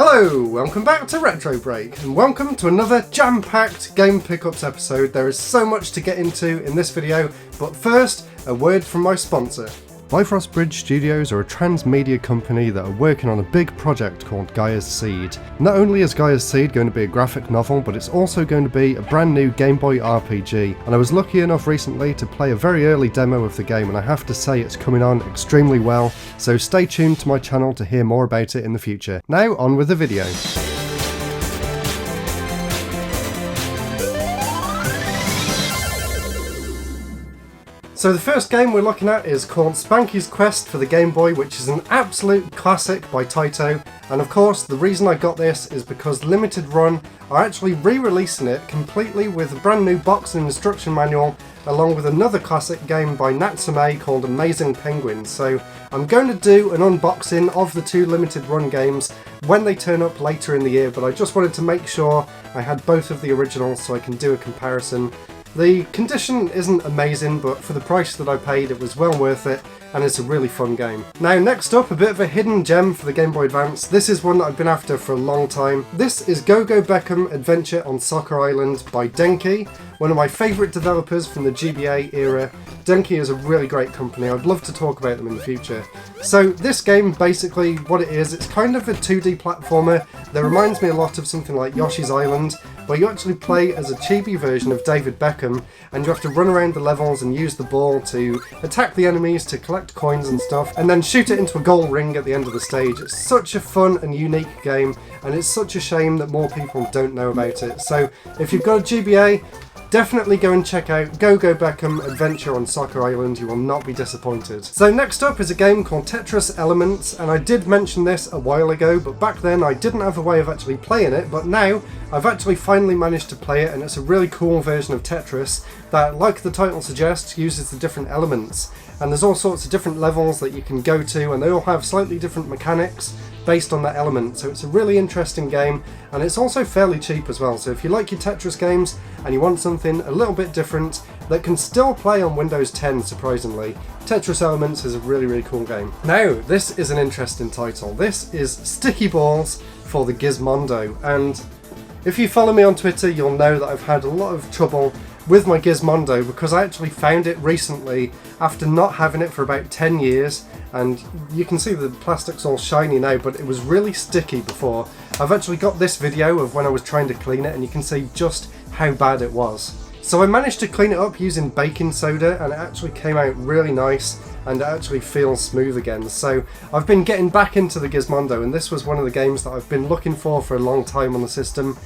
Hello, welcome back to RetroBreak, and welcome to another jam-packed Game Pickups episode. There is so much to get into in this video, but first, a word from my sponsor. Bifrost Bridge Studios are a transmedia company that are working on a big project called Gaia's Seed. Not only is Gaia's Seed going to be a graphic novel, but it's also going to be a brand new Game Boy RPG, and I was lucky enough recently to play a very early demo of the game, and I have to say it's coming on extremely well, so stay tuned to my channel to hear more about it in the future. Now on with the video. So the first game we're looking at is called Spankys Quest for the Game Boy, which is an absolute classic by Taito, and of course the reason I got this is because Limited Run are actually re-releasing it completely with a brand new box and instruction manual, along with another classic game by Natsume called Amazing Penguins. So I'm going to do an unboxing of the two Limited Run games when they turn up later in the year, but I just wanted to make sure I had both of the originals so I can do a comparison. The condition isn't amazing, but for the price that I paid it was well worth it, and it's a really fun game. Now next up, a bit of a hidden gem for the Game Boy Advance. This is one that I've been after for a long time. This is Go Beckham Adventure on Soccer Island by Denki, one of my favourite developers from the GBA era. Denki is a really great company. I'd love to talk about them in the future. So this game, basically what it is, it's kind of a 2D platformer that reminds me a lot of something like Yoshi's Island, where you actually play as a chibi version of David Beckham, and you have to run around the levels and use the ball to attack the enemies, to collect coins and stuff, and then shoot it into a goal ring at the end of the stage. It's such a fun and unique game, and it's such a shame that more people don't know about it. So if you've got a GBA, definitely go and check out Go Beckham Adventure on Soccer Island. You will not be disappointed. So next up is a game called Tetris Elements, and I did mention this a while ago, but back then I didn't have a way of actually playing it, but now I've actually finally managed to play it, and it's a really cool version of Tetris that, like the title suggests, uses the different elements. And there's all sorts of different levels that you can go to, and they all have slightly different mechanics based on that element. So it's a really interesting game, and it's also fairly cheap as well. So if you like your Tetris games and you want something a little bit different that can still play on Windows 10, surprisingly, Tetris Elements is a really cool game. Now, this is an interesting title. This is Sticky Balls for the Gizmondo, and if you follow me on Twitter, you'll know that I've had a lot of trouble with my Gizmondo because I actually found it recently after not having it for about 10 years, and you can see the plastic's all shiny now, but it was really sticky before. I've actually got this video of when I was trying to clean it, and you can see just how bad it was. So I managed to clean it up using baking soda, and it actually came out really nice, and it actually feels smooth again. So I've been getting back into the Gizmondo, and this was one of the games that I've been looking for a long time on the system.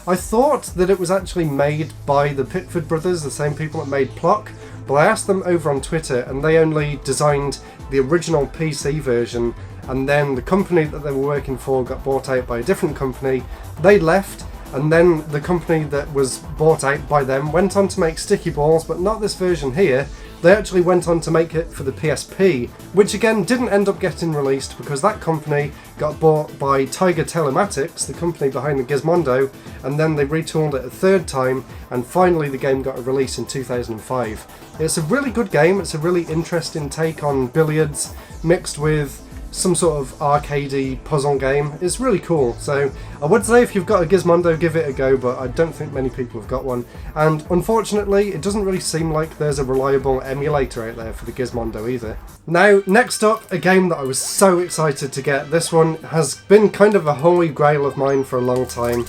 I thought that it was actually made by the Pitford brothers, the same people that made Plock, but I asked them over on Twitter and they only designed the original PC version, and then the company that they were working for got bought out by a different company. They left, and then the company that was bought out by them went on to make Sticky Balls, but not this version here. They actually went on to make it for the PSP, which again didn't end up getting released because that company got bought by Tiger Telematics, the company behind the Gizmondo, and then they retooled it a third time, and finally the game got a release in 2005. It's a really good game. It's a really interesting take on billiards mixed with some sort of arcadey puzzle game. It's really cool. So I would say if you've got a Gizmondo, give it a go, but I don't think many people have got one. And unfortunately, it doesn't really seem like there's a reliable emulator out there for the Gizmondo either. Now, next up, a game that I was so excited to get. This one has been kind of a holy grail of mine for a long time.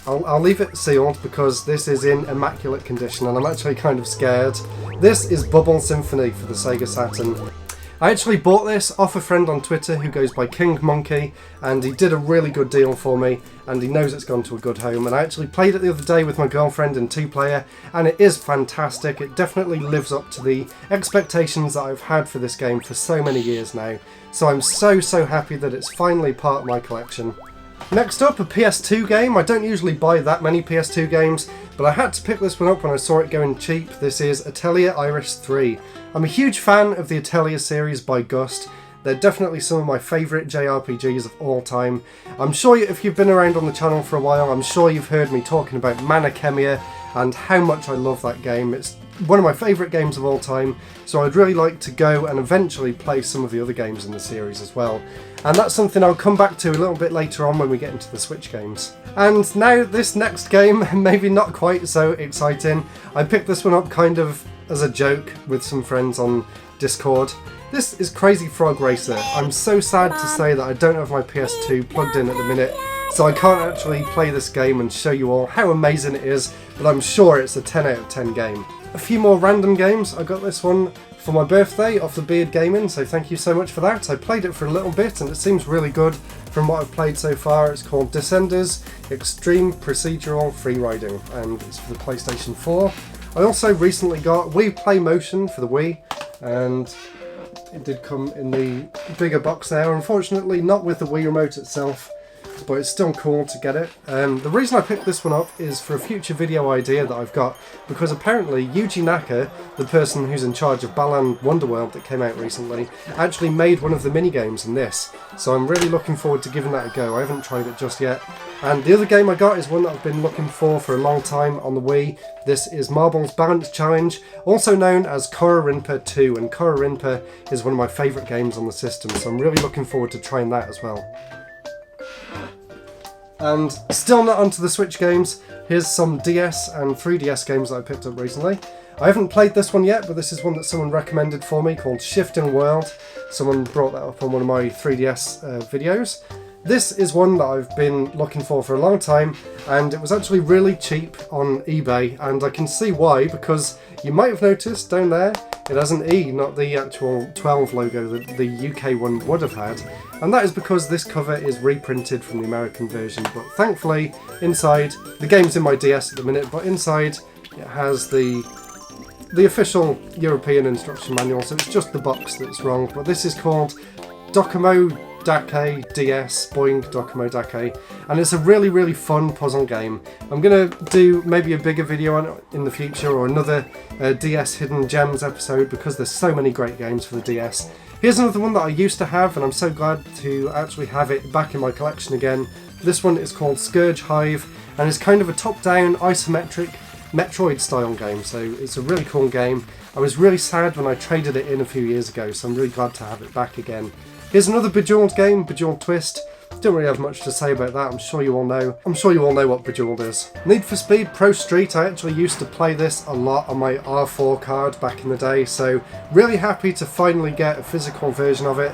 I'll leave it sealed because this is in immaculate condition and I'm actually kind of scared. This is Bubble Symphony for the Sega Saturn. I actually bought this off a friend on Twitter who goes by King Monkey, and he did a really good deal for me, and he knows it's gone to a good home. And I actually played it the other day with my girlfriend in 2-player, and it is fantastic. It definitely lives up to the expectations that I've had for this game for so many years now. So I'm so happy that it's finally part of my collection. Next up, a PS2 game. I don't usually buy that many PS2 games, but I had to pick this one up when I saw it going cheap. This is Atelier Iris 3. I'm a huge fan of the Atelier series by Gust. They're definitely some of my favourite JRPGs of all time. I'm sure if you've been around on the channel for a while, I'm sure you've heard me talking about Mana Khemia and how much I love that game. It's one of my favourite games of all time, so I'd really like to go and eventually play some of the other games in the series as well. And that's something I'll come back to a little bit later on when we get into the Switch games. And now this next game, maybe not quite so exciting. I picked this one up kind of as a joke with some friends on Discord. This is Crazy Frog Racer. I'm so sad to say that I don't have my PS2 plugged in at the minute, so I can't actually play this game and show you all how amazing it is, but I'm sure it's a 10 out of 10 game. A few more random games. I got this one for my birthday off the Beard Gaming, so thank you so much for that. I played it for a little bit and it seems really good from what I've played so far. It's called Descenders Extreme Procedural Freeriding and it's for the PlayStation 4. I also recently got Wii Play Motion for the Wii, and it did come in the bigger box there. Unfortunately not with the Wii remote itself, but it's still cool to get it. The reason I picked this one up is for a future video idea that I've got, because apparently Yuji Naka, the person who's in charge of Balan Wonderworld that came out recently, actually made one of the minigames in this. So I'm really looking forward to giving that a go. I haven't tried it just yet. And the other game I got is one that I've been looking for a long time on the Wii. This is Marble's Balance Challenge, also known as Korarinpa 2, and Korarinpa is one of my favourite games on the system, so I'm really looking forward to trying that as well. And still not onto the Switch games, here's some DS and 3DS games that I picked up recently. I haven't played this one yet, but this is one that someone recommended for me called Shifting World. Someone brought that up on one of my 3DS videos. This is one that I've been looking for a long time, and it was actually really cheap on eBay, and I can see why, because you might have noticed down there it has an E, not the actual 12 logo that the UK one would have had, and that is because this cover is reprinted from the American version. But thankfully inside, the game's in my DS at the minute, but inside it has the official European instruction manual, so it's just the box that's wrong. But this is called Docomo Dake DS, Boing Docomo Dake, and it's a really fun puzzle game. I'm going to do maybe a bigger video on it in the future, or another DS Hidden Gems episode, because there's so many great games for the DS. Here's another one that I used to have, and I'm so glad to actually have it back in my collection again. This one is called Scourge Hive, and it's kind of a top-down isometric Metroid style game, so it's a really cool game. I was really sad when I traded it in a few years ago, so I'm really glad to have it back again. Here's another Bejeweled game, Bejeweled Twist. Don't really have much to say about that, I'm sure you all know what Bejeweled is. Need for Speed Pro Street, I actually used to play this a lot on my R4 card back in the day, so really happy to finally get a physical version of it.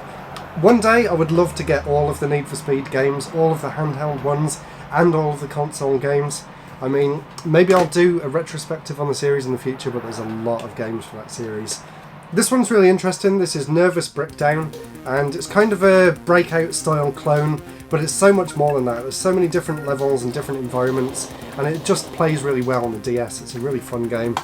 One day I would love to get all of the Need for Speed games, all of the handheld ones, and all of the console games. I mean, maybe I'll do a retrospective on the series in the future, but there's a lot of games for that series. This one's really interesting. This is Nervous Breakdown, and it's kind of a Breakout style clone, but it's so much more than that. There's so many different levels and different environments, and it just plays really well on the DS. It's a really fun game.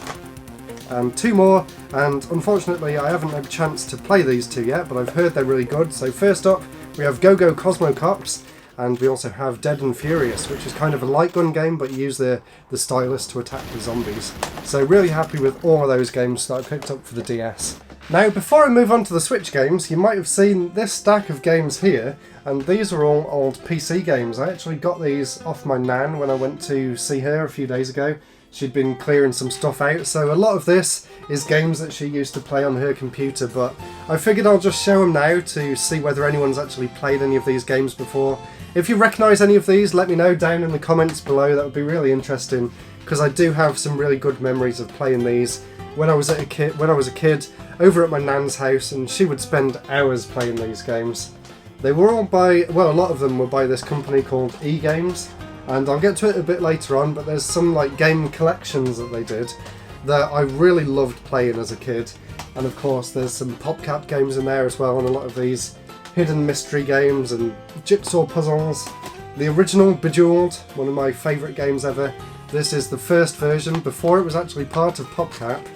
And two more, and unfortunately I haven't had a chance to play these two yet, but I've heard they're really good. So first up, we have Go Cosmo Cops, and we also have Dead and Furious, which is kind of a light gun game, but you use the stylus to attack the zombies. So really happy with all of those games that I picked up for the DS. Now, before I move on to the Switch games, you might have seen this stack of games here, and these are all old PC games. I actually got these off my nan when I went to see her a few days ago. She'd been clearing some stuff out, so a lot of this is games that she used to play on her computer, but I figured I'll just show them now to see whether anyone's actually played any of these games before. If you recognise any of these, let me know down in the comments below. That would be really interesting, because I do have some really good memories of playing these when I was a kid over at my nan's house, and she would spend hours playing these games. They were all by, well, a lot of them were by this company called E-Games, and I'll get to it a bit later on, but there's some like game collections that they did that I really loved playing as a kid. And of course there's some PopCap games in there as well, and a lot of these hidden mystery games and jigsaw puzzles. The original Bejeweled, one of my favourite games ever. This is the first version before it was actually part of PopCap,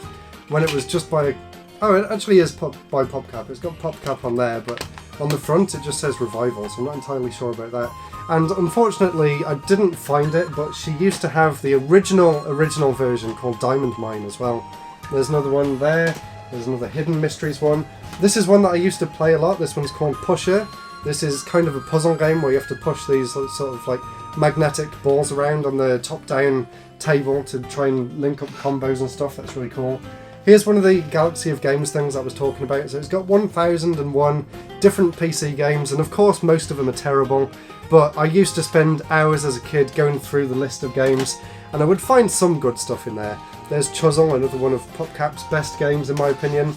when it was just by... Oh, it actually is by PopCap. It's got PopCap on there, but on the front it just says Revival, so I'm not entirely sure about that. And unfortunately I didn't find it, but she used to have the original version called Diamond Mine as well. There's another one there. There's another Hidden Mysteries one. This is one that I used to play a lot. This one's called Pusher. This is kind of a puzzle game where you have to push these sort of like magnetic balls around on the top-down table to try and link up combos and stuff. That's really cool. Here's one of the Galaxy of Games things I was talking about. So it's got 1001 different PC games, and of course most of them are terrible, but I used to spend hours as a kid going through the list of games, and I would find some good stuff in there. There's Chuzzle, another one of PopCap's best games in my opinion.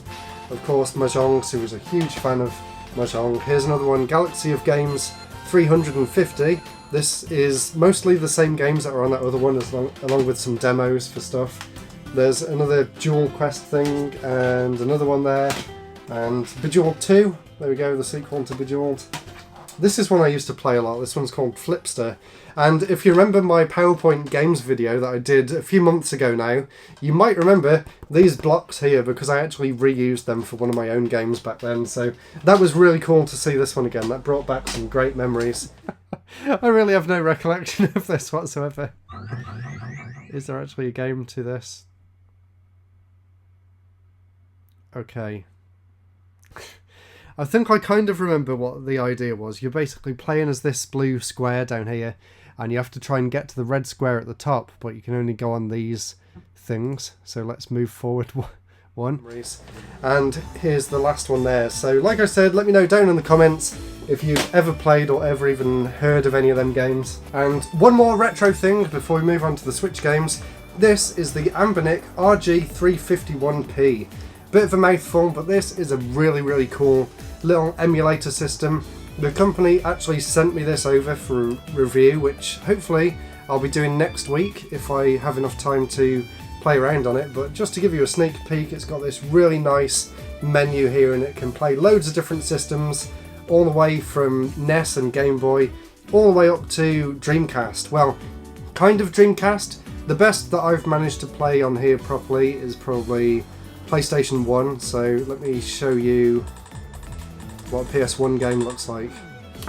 Of course Mahjong, who was a huge fan of Mahjong. Here's another one, Galaxy of Games 350. This is mostly the same games that are on that other one, along with some demos for stuff. There's another Dual Quest thing, and another one there, and Bejeweled 2. There we go, the sequel to Bejeweled. This is one I used to play a lot. This one's called Flipster. And if you remember my PowerPoint games video that I did a few months ago now, you might remember these blocks here because I actually reused them for one of my own games back then. So that was really cool to see this one again. That brought back some great memories. I really have no recollection of this whatsoever. Is there actually a game to this? Okay. I think I kind of remember what the idea was. You're basically playing as this blue square down here, and you have to try and get to the red square at the top, but you can only go on these things. So let's move forward one. And here's the last one there. So like I said, let me know down in the comments if you've ever played or ever even heard of any of them games. And one more retro thing before we move on to the Switch games. This is the Anbernic RG351P. Bit of a mouthful, but this is a really cool little emulator system. The company actually sent me this over for review, which hopefully I'll be doing next week if I have enough time to play around on it. But just to give you a sneak peek, it's got this really nice menu here, and it can play loads of different systems, all the way from NES and Game Boy, all the way up to Dreamcast. Well, kind of Dreamcast. The best that I've managed to play on here properly is probably PlayStation 1, so let me show you what a PS1 game looks like.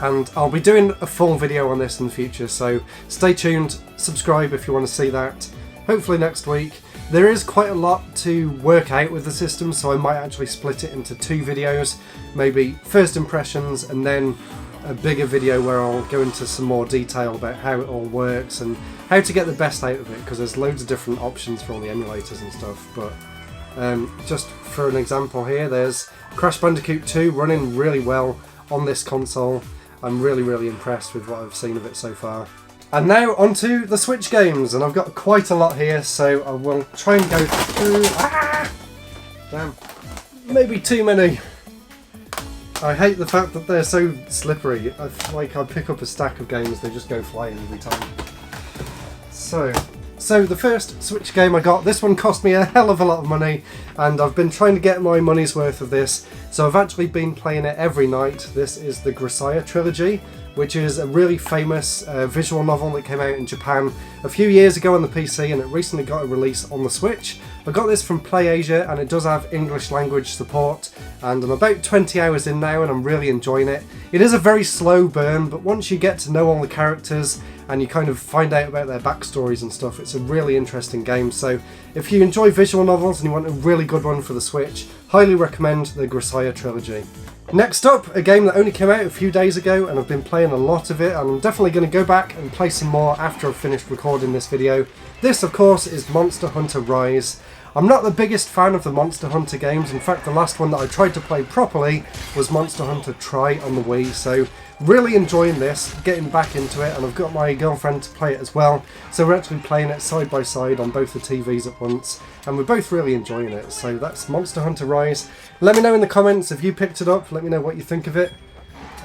And I'll be doing a full video on this in the future, so stay tuned, subscribe if you want to see that. Hopefully next week. There is quite a lot to work out with the system, so I might actually split it into 2 videos, maybe first impressions and then a bigger video where I'll go into some more detail about how it all works and how to get the best out of it, because there's loads of different options for all the emulators and stuff. But just for an example here, there's Crash Bandicoot 2 running really well on this console. I'm really impressed with what I've seen of it so far. And now onto the Switch games, and I've got quite a lot here, so I will try and go through... Damn. Maybe too many. I hate the fact that they're so slippery. I pick up a stack of games, they just go flying every time. So the first Switch game I got, this one cost me a hell of a lot of money, and I've been trying to get my money's worth of this, so I've actually been playing it every night. This is the Guile Trilogy, which is a really famous visual novel that came out in Japan a few years ago on the PC, and it recently got a release on the Switch. I got this from PlayAsia, and it does have English language support, and I'm about 20 hours in now and I'm really enjoying it. It is a very slow burn, but once you get to know all the characters and you kind of find out about their backstories and stuff, it's a really interesting game. So if you enjoy visual novels and you want a really good one for the Switch, highly recommend the Guile Trilogy. Next up, a game that only came out a few days ago, and I've been playing a lot of it, and I'm definitely going to go back and play some more after I've finished recording this video. This, of course, is Monster Hunter Rise. I'm not the biggest fan of the Monster Hunter games. In fact, the last one that I tried to play properly was Monster Hunter Tri on the Wii, so really enjoying this, getting back into it, and I've got my girlfriend to play it as well, so we're actually playing it side by side on both the TVs at once, and we're both really enjoying it. So that's Monster Hunter Rise. Let me know in the comments if you picked it up, let me know what you think of it.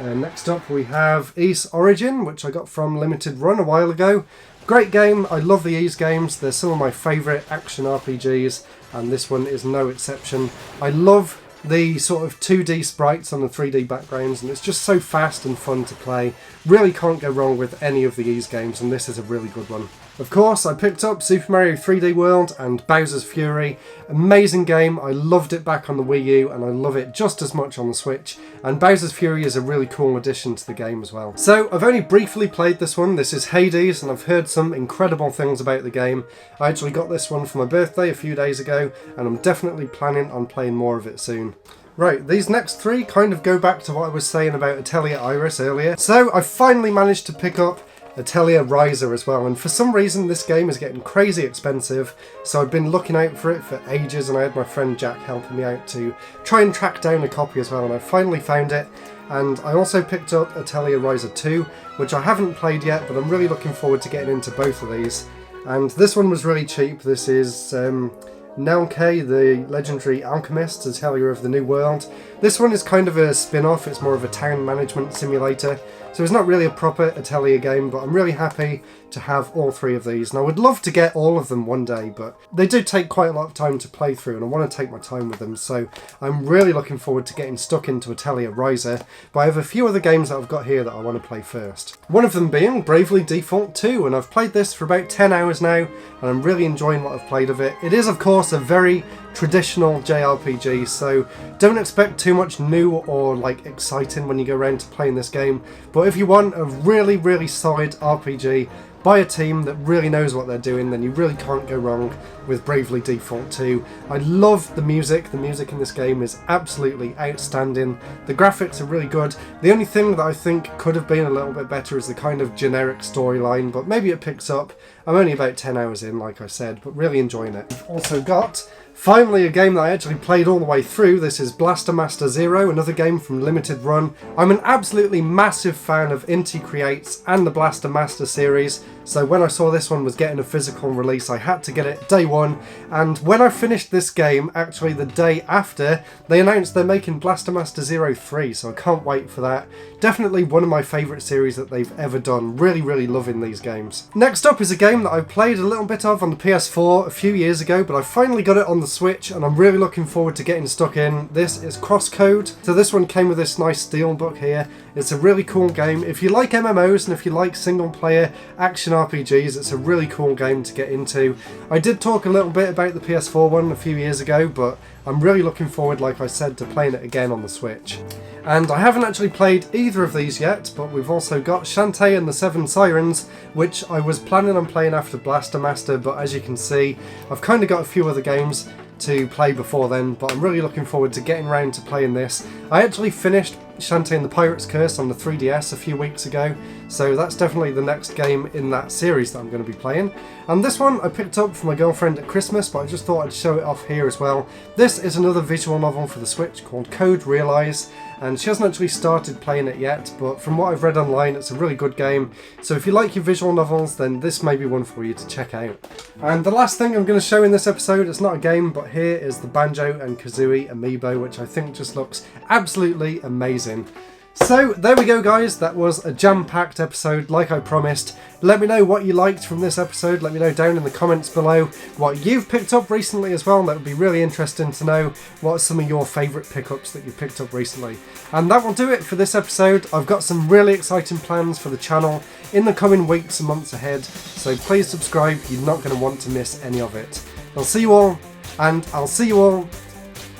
Next up we have Ys Origin, which I got from Limited Run a while ago. Great game, I love the Ys games, they're some of my favourite action RPGs, and this one is no exception. I love the sort of 2D sprites on the 3D backgrounds, and it's just so fast and fun to play. Really can't go wrong with any of the Ys games, and this is a really good one. Of course, I picked up Super Mario 3D World and Bowser's Fury. Amazing game, I loved it back on the Wii U, and I love it just as much on the Switch. And Bowser's Fury is a really cool addition to the game as well. So, I've only briefly played this one. This is Hades, and I've heard some incredible things about the game. I actually got this one for my birthday a few days ago, and I'm definitely planning on playing more of it soon. Right, these next three kind of go back to what I was saying about Atelier Iris earlier. So, I finally managed to pick up Atelier Riser as well, and for some reason this game is getting crazy expensive, so I've been looking out for it for ages, and I had my friend Jack helping me out to try and track down a copy as well, and I finally found it. And I also picked up Atelier Riser 2, which I haven't played yet, but I'm really looking forward to getting into both of these. And this one was really cheap. This is Nelke, the legendary alchemist, Atelier of the New World. This one is kind of a spin-off, it's more of a town management simulator, so it's not really a proper Atelier game, but I'm really happy to have all three of these. And I would love to get all of them one day, but they do take quite a lot of time to play through, and I want to take my time with them, so I'm really looking forward to getting stuck into Atelier Riser, but I have a few other games that I've got here that I want to play first. One of them being Bravely Default 2, and I've played this for about 10 hours now, and I'm really enjoying what I've played of it. It is, of course, a very traditional JRPG, so don't expect too much new or like exciting when you go around to playing this game, but if you want a really solid RPG by a team that really knows what they're doing, then you really can't go wrong with Bravely Default 2. I love the music in this game is absolutely outstanding, the graphics are really good. The only thing that I think could have been a little bit better is the kind of generic storyline, but maybe it picks up. I'm only about 10 hours in, like I said, but really enjoying it. I've also got finally a game that I actually played all the way through. This is Blaster Master Zero, another game from Limited Run. I'm an absolutely massive fan of Inti Creates and the Blaster Master series, so when I saw this one was getting a physical release, I had to get it day one. And when I finished this game, actually the day after, they announced they're making Blaster Master Zero 3, so I can't wait for that. Definitely one of my favourite series that they've ever done. Really loving these games. Next up is a game that I played a little bit of on the PS4 a few years ago, but I finally got it on the Switch, and I'm really looking forward to getting stuck in. This is Crosscode. So this one came with this nice steelbook here. It's a really cool game. If you like MMOs and if you like single player action RPGs, it's a really cool game to get into. I did talk a little bit about the PS4 one a few years ago, but I'm really looking forward, like I said, to playing it again on the Switch. And I haven't actually played either of these yet, but we've also got Shantae and the Seven Sirens, which I was planning on playing after Blaster Master, but as you can see, I've kind of got a few other games to play before then, but I'm really looking forward to getting around to playing this. I actually finished Shantae and the Pirate's Curse on the 3DS a few weeks ago, so that's definitely the next game in that series that I'm going to be playing. And this one I picked up for my girlfriend at Christmas, but I just thought I'd show it off here as well. This is another visual novel for the Switch called Code Realize, and she hasn't actually started playing it yet, but from what I've read online, it's a really good game. So if you like your visual novels, then this may be one for you to check out. And the last thing I'm going to show in this episode, it's not a game, but here is the Banjo and Kazooie amiibo, which I think just looks absolutely amazing. So there we go guys, that was a jam-packed episode like I promised. Let me know what you liked from this episode, let me know down in the comments below what you've picked up recently as well. That would be really interesting to know what are some of your favourite pickups that you've picked up recently. And that will do it for this episode. I've got some really exciting plans for the channel in the coming weeks and months ahead, so please subscribe, you're not going to want to miss any of it. I'll see you all, and I'll see you all.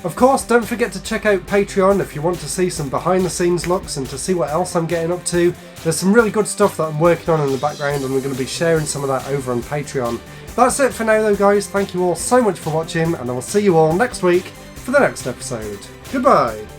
Of course, don't forget to check out Patreon if you want to see some behind the scenes looks and to see what else I'm getting up to. There's some really good stuff that I'm working on in the background, and we're going to be sharing some of that over on Patreon. That's it for now though guys, thank you all so much for watching, and I will see you all next week for the next episode. Goodbye!